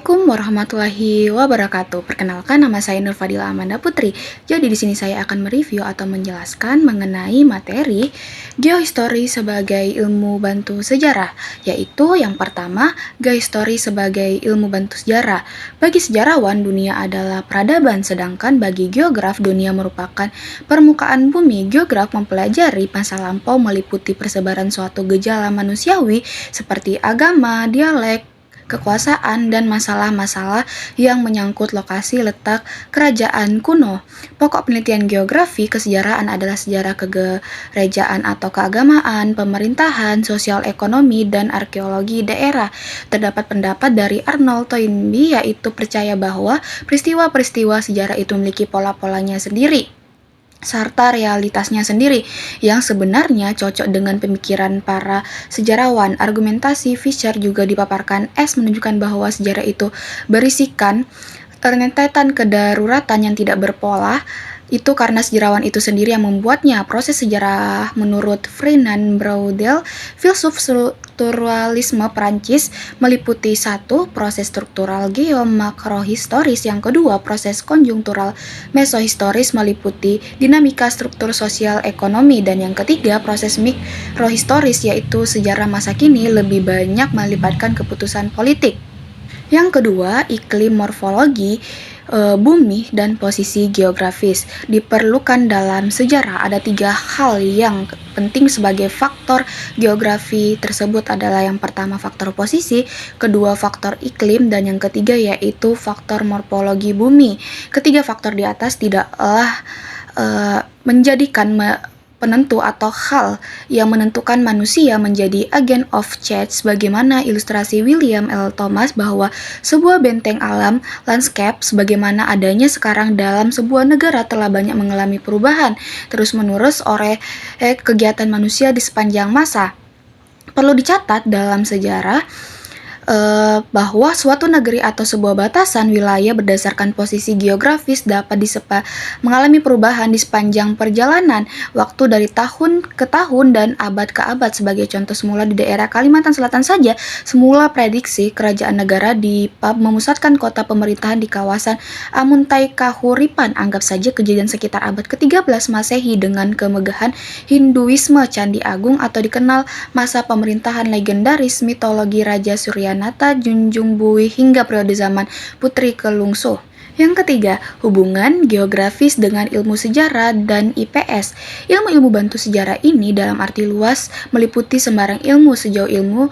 Assalamualaikum warahmatullahi wabarakatuh. Perkenalkan, nama saya Nur Fadila Amanda Putri. Jadi di sini saya akan mereview atau menjelaskan mengenai materi geohistory sebagai ilmu bantu sejarah, yaitu yang pertama, geohistory sebagai ilmu bantu sejarah. Bagi sejarawan, dunia adalah peradaban, sedangkan bagi geograf, dunia merupakan permukaan bumi. Geograf mempelajari masa lampau meliputi persebaran suatu gejala manusiawi seperti agama, dialek, kekuasaan, dan masalah-masalah yang menyangkut lokasi letak kerajaan kuno. Pokok penelitian geografi kesejaraan adalah sejarah kegerejaan atau keagamaan, pemerintahan, sosial ekonomi, dan arkeologi daerah. Terdapat pendapat dari Arnold Toynbee, yaitu percaya bahwa peristiwa-peristiwa sejarah itu memiliki pola-polanya sendiri serta realitasnya sendiri yang sebenarnya cocok dengan pemikiran para sejarawan. Argumentasi Fisher juga dipaparkan menunjukkan bahwa sejarah itu berisikan rentetan kedaruratan yang tidak berpola, itu karena sejarawan itu sendiri yang membuatnya. Proses sejarah menurut Fernand Braudel, filsuf strukturalisme Prancis, meliputi satu, proses struktural geomakrohistoris, yang kedua, proses konjungtural mesohistoris meliputi dinamika struktur sosial ekonomi, dan yang ketiga, proses mikrohistoris, yaitu sejarah masa kini lebih banyak melibatkan keputusan politik. Yang kedua, iklim morfologi bumi dan posisi geografis diperlukan dalam sejarah. Ada 3 hal yang penting sebagai faktor geografi tersebut adalah yang pertama faktor posisi, kedua faktor iklim, dan yang ketiga yaitu faktor morfologi bumi. Ketiga faktor di atas tidaklah menjadikan penentu atau hal yang menentukan manusia menjadi agent of change, sebagaimana ilustrasi William L. Thomas bahwa sebuah benteng alam landscape sebagaimana adanya sekarang dalam sebuah negara telah banyak mengalami perubahan terus-menerus oleh kegiatan manusia di sepanjang masa. Perlu dicatat dalam sejarah bahwa suatu negeri atau sebuah batasan wilayah berdasarkan posisi geografis dapat mengalami perubahan di sepanjang perjalanan waktu dari tahun ke tahun dan abad ke abad. Sebagai contoh, semula di daerah Kalimantan Selatan saja, semula prediksi kerajaan negara memusatkan kota pemerintahan di kawasan Amuntai Kahuripan. Anggap saja kejadian sekitar abad ke-13 Masehi dengan kemegahan Hinduisme, Candi Agung, atau dikenal masa pemerintahan legendaris mitologi Raja Surya Nata, Junjung Bui, hingga periode zaman Putri Kelungsuh. Yang ketiga, hubungan geografis dengan ilmu sejarah dan IPS. Ilmu-ilmu bantu sejarah ini dalam arti luas meliputi sembarang ilmu sejauh ilmu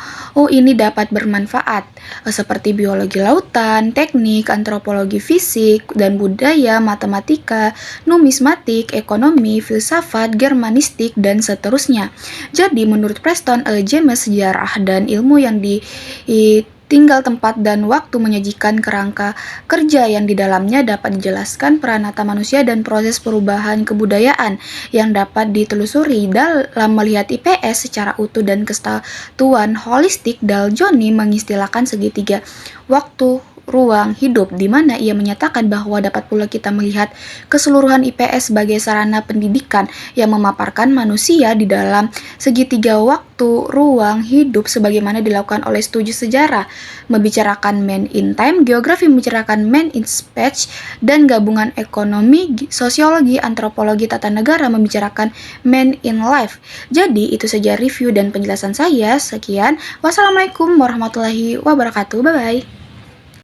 ini dapat bermanfaat, seperti biologi lautan, teknik, antropologi fisik dan budaya, matematika, numismatik, ekonomi, filsafat, germanistik, dan seterusnya. Jadi menurut Preston James, sejarah dan ilmu yang tinggal tempat dan waktu menyajikan kerangka kerja yang di dalamnya dapat dijelaskan peranata manusia dan proses perubahan kebudayaan yang dapat ditelusuri. Dalam melihat IPS secara utuh dan kesatuan holistik, Dal Joni mengistilahkan segitiga waktu ruang hidup, di mana ia menyatakan bahwa dapat pula kita melihat keseluruhan IPS sebagai sarana pendidikan yang memaparkan manusia di dalam segitiga waktu ruang hidup sebagaimana dilakukan oleh studi sejarah membicarakan man in time, geografi membicarakan man in space, dan gabungan ekonomi, sosiologi, antropologi, tata negara membicarakan man in life. Jadi itu saja review dan penjelasan saya. Sekian, wassalamualaikum warahmatullahi wabarakatuh. Bye bye.